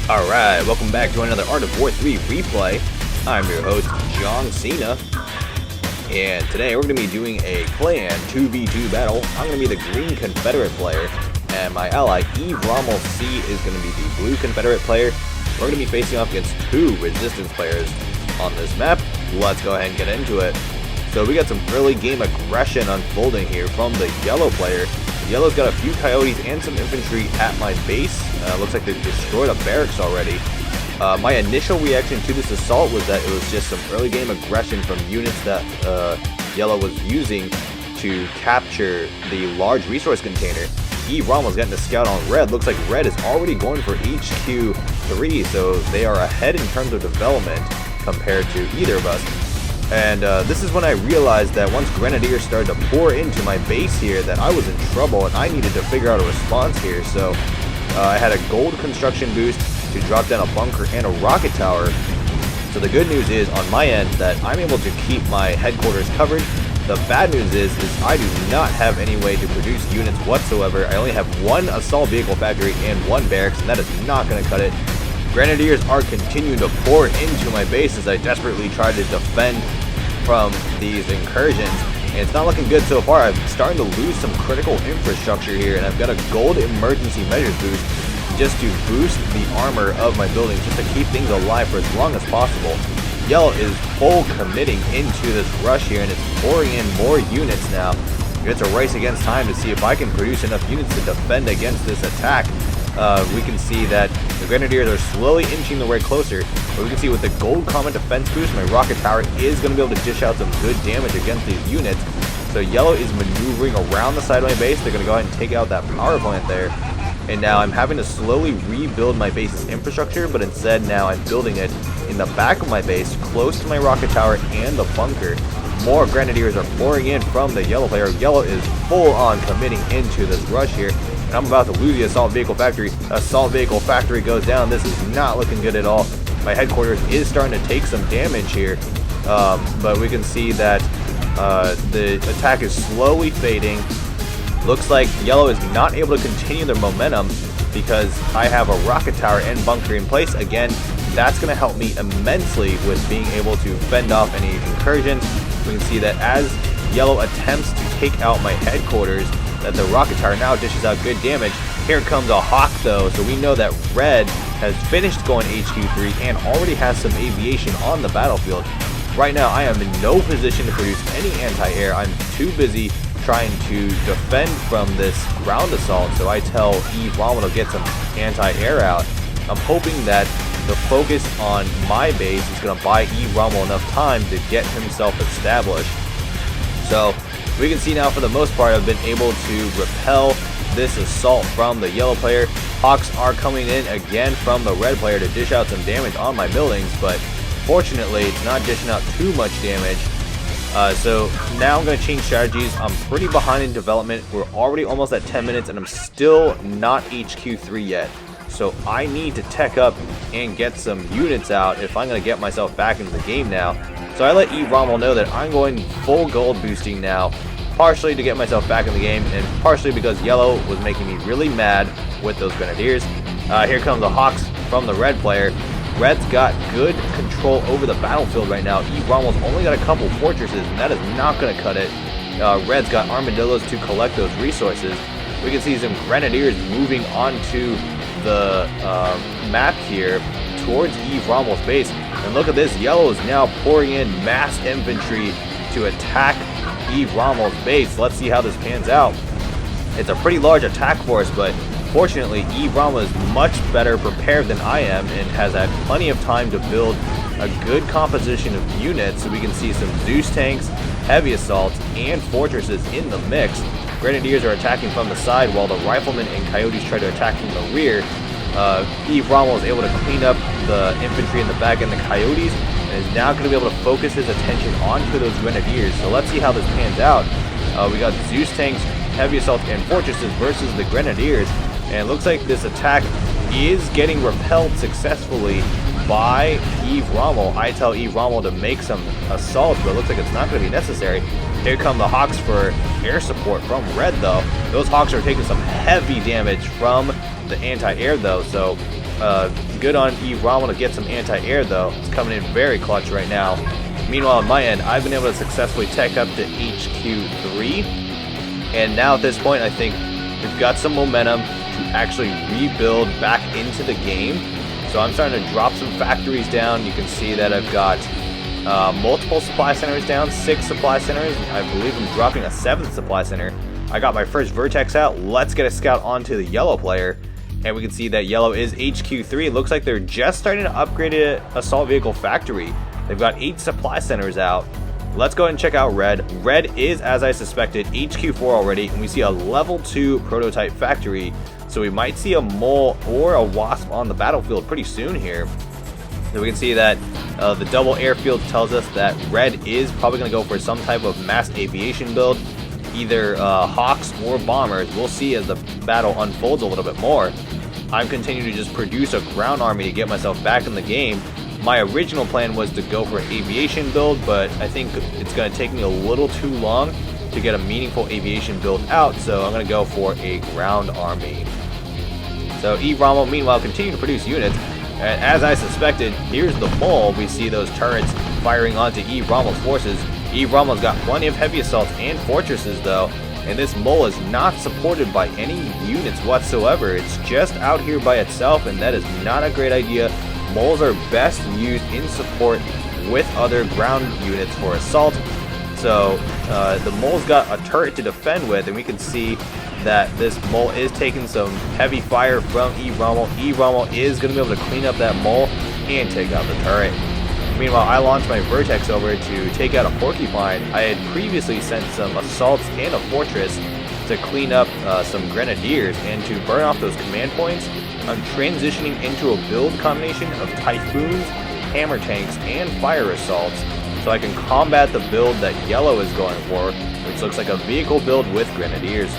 Alright, welcome back to another Art of War 3 replay. I'm your host, John Cena. And today we're going to be doing a clan 2v2 battle. I'm going to be the green Confederate player, and my ally EveRommel C is going to be the blue Confederate player. We're going to be facing off against two resistance players on this map. Let's go ahead and get into it. So we got some early game aggression unfolding here from the yellow player. Yellow's got a few coyotes and some infantry at my base. Looks like they've destroyed a barracks already. My initial reaction to this assault was that it was just some early game aggression from units that Yellow was using to capture the large resource container. EveRommel's getting a scout on Red. Looks like Red is already going for HQ 3, so they are ahead in terms of development compared to either of us. And this is when I realized that once Grenadiers started to pour into my base here, that I was in trouble and I needed to figure out a response here. So I had a gold construction boost to drop down a bunker and a rocket tower. So the good news is on my end that I'm able to keep my headquarters covered. The bad news is I do not have any way to produce units whatsoever. I only have one assault vehicle factory and one barracks, and that is not going to cut it. Grenadiers are continuing to pour into my base as I desperately try to defend from these incursions, and it's not looking good so far. I'm starting to lose some critical infrastructure here, and I've got a gold emergency measures boost just to boost the armor of my buildings, just to keep things alive for as long as possible. Yellow is full committing into this rush here, and it's pouring in more units now. It's a race against time to see if I can produce enough units to defend against this attack. We can see that the Grenadiers are slowly inching their way closer, but we can see with the gold combat defense boost, my rocket tower is going to be able to dish out some good damage against these units. So Yellow is maneuvering around the side of my base. They're going to go ahead and take out that power plant there. And now I'm having to slowly rebuild my base's infrastructure, but instead now I'm building it in the back of my base, close to my rocket tower and the bunker. More Grenadiers are pouring in from the yellow player. Yellow is full on committing into this rush here. And I'm about to lose the assault vehicle factory. Assault vehicle factory goes down. This is not looking good at all. My headquarters is starting to take some damage here. But we can see that the attack is slowly fading. Looks like Yellow is not able to continue their momentum because I have a rocket tower and bunker in place. Again, that's going to help me immensely with being able to fend off any incursions. We can see that as Yellow attempts to take out my headquarters, that the rocket tower now dishes out good damage. Here comes a hawk though, so we know that Red has finished going HQ3 and already has some aviation on the battlefield. Right now I am in no position to produce any anti-air. I'm too busy trying to defend from this ground assault, so I tell EveRommel to get some anti-air out. I'm hoping that the focus on my base is going to buy EveRommel enough time to get himself established. So we can see now for the most part I've been able to repel this assault from the yellow player. Hawks are coming in again from the red player to dish out some damage on my buildings, but fortunately it's not dishing out too much damage. So now I'm going to change strategies. I'm pretty behind in development. We're already almost at 10 minutes and I'm still not HQ3 yet. So I need to tech up and get some units out if I'm going to get myself back into the game now. So I let EveRommel know that I'm going full gold boosting now, partially to get myself back in the game and partially because Yellow was making me really mad with those Grenadiers. Here comes the Hawks from the red player. Red's got good control over the battlefield right now. EveRommel's only got a couple fortresses and that is not going to cut it. Red's got armadillos to collect those resources. We can see some Grenadiers moving onto the map here towards EveRommel's base. And look at this, Yellow is now pouring in mass infantry to attack EveRommel's base. Let's see how this pans out. It's a pretty large attack force, but fortunately EveRommel is much better prepared than I am and has had plenty of time to build a good composition of units. So we can see some Zeus tanks, heavy assaults, and fortresses in the mix. Grenadiers are attacking from the side while the riflemen and coyotes try to attack from the rear. EveRommel is able to clean up the infantry in the back and the coyotes, and is now going to be able to focus his attention onto those Grenadiers. So let's see how this pans out. We got Zeus tanks, heavy assaults, and fortresses versus the Grenadiers, and it looks like this attack is getting repelled successfully by EveRommel. I tell EveRommel to make some assaults, but it looks like it's not going to be necessary. Here come the Hawks for air support from Red, though. Those Hawks are taking some heavy damage from the anti-air, though, so Good on EveRommel to get some anti-air though. It's coming in very clutch right now. Meanwhile, on my end, I've been able to successfully tech up to HQ3. And now at this point, I think we've got some momentum to actually rebuild back into the game. So I'm starting to drop some factories down. You can see that I've got multiple supply centers down, 6 supply centers. I believe I'm dropping a 7th supply center. I got my first vertex out. Let's get a scout onto the yellow player. And we can see that yellow is HQ3. It looks like they're just starting to upgrade an assault vehicle factory. They've got 8 supply centers out. Let's go ahead and check out red. Red is, as I suspected, HQ4 already, and we see a level 2 prototype factory. So we might see a mole or a wasp on the battlefield pretty soon here. So we can see that the double airfield tells us that red is probably going to go for some type of mass aviation build. Either hawks or bombers. We'll see as the battle unfolds a little bit more. I'm continuing to just produce a ground army to get myself back in the game. My original plan was to go for an aviation build, but I think it's going to take me a little too long to get a meaningful aviation build out, so I'm going to go for a ground army. So EveRommel, meanwhile, continue to produce units. And as I suspected, here's the mole. We see those turrets firing onto EveRommel's forces. EveRommel's got plenty of heavy assaults and fortresses though, and this mole is not supported by any units whatsoever. It's just out here by itself, and that is not a great idea. Moles are best used in support with other ground units for assault. So the mole's got a turret to defend with, and we can see that this mole is taking some heavy fire from EveRommel. EveRommel is going to be able to clean up that mole and take out the turret. Meanwhile, I launched my vertex over to take out a porcupine. I had previously sent some assaults and a fortress to clean up some grenadiers and to burn off those command points. I'm transitioning into a build combination of typhoons, hammer tanks, and fire assaults, so I can combat the build that yellow is going for, which looks like a vehicle build with grenadiers.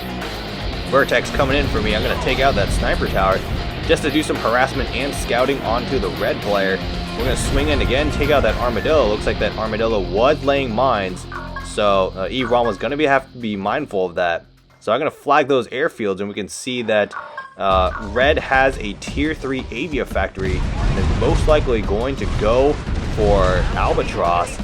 Vertex coming in for me. I'm going to take out that sniper tower just to do some harassment and scouting onto the red player. We're going to swing in again, take out that armadillo. Looks like that armadillo was laying mines, so EveRommel is going to have to be mindful of that. So I'm going to flag those airfields, and we can see that red has a tier 3 avia factory and is most likely going to go for Albatross.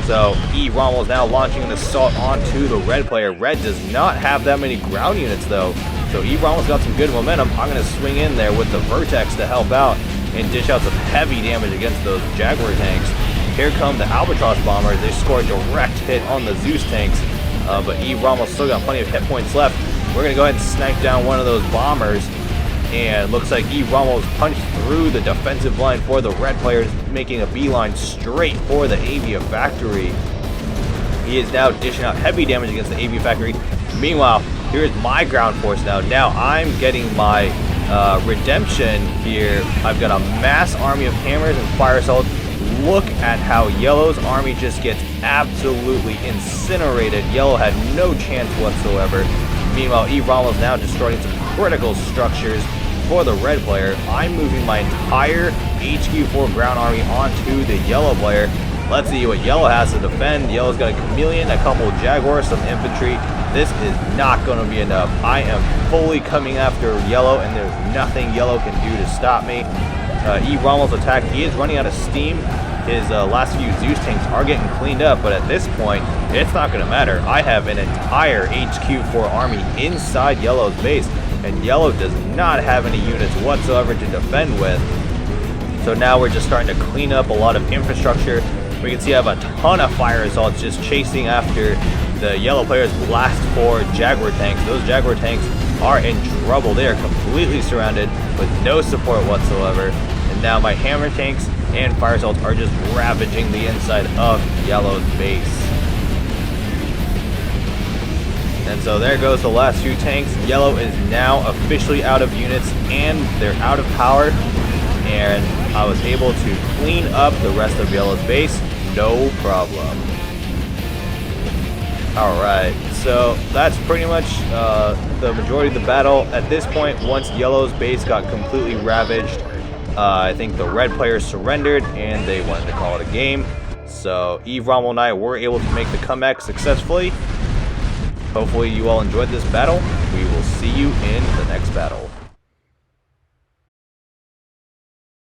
So EveRommel is now launching an assault onto the red player. Red does not have that many ground units though, so EveRommel's got some good momentum. I'm going to swing in there with the vertex to help out and dish out some heavy damage against those Jaguar tanks. Here come the Albatross bombers. They score a direct hit on the Zeus tanks, but EveRommel's still got plenty of hit points left. We're going to go ahead and snipe down one of those bombers, and it looks like EveRommel's punched through the defensive line for the red players, making a beeline straight for the avia factory. He is now dishing out heavy damage against the avia factory. Meanwhile, here's my ground force now. Now I'm getting my redemption here. I've got a mass army of hammers and fire assaults. Look at how yellow's army just gets absolutely incinerated. Yellow had no chance whatsoever. Meanwhile, EveRommel is now destroying some critical structures for the red player. I'm moving my entire HQ4 ground army onto the yellow player. Let's see what yellow has to defend. Yellow's got a chameleon, a couple of jaguars, some infantry. This is not going to be enough. I am fully coming after yellow, and there's nothing yellow can do to stop me. EveRommel's attack, he is running out of steam. His last few Zeus tanks are getting cleaned up, but at this point, it's not going to matter. I have an entire HQ4 army inside yellow's base, and yellow does not have any units whatsoever to defend with. So now we're just starting to clean up a lot of infrastructure. We can see I have a ton of fire assaults just chasing after the yellow players' last 4 Jaguar tanks. Those Jaguar tanks are in trouble. They are completely surrounded with no support whatsoever. And now my hammer tanks and fire assaults are just ravaging the inside of yellow's base. And so there goes the last few tanks. Yellow is now officially out of units and they're out of power. And I was able to clean up the rest of yellow's base, no problem. Alright, so that's pretty much the majority of the battle. At this point, once yellow's base got completely ravaged, I think the red players surrendered and they wanted to call it a game. So EveRommel and I were able to make the comeback successfully. Hopefully you all enjoyed this battle. We will see you in the next battle.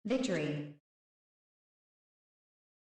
Victory.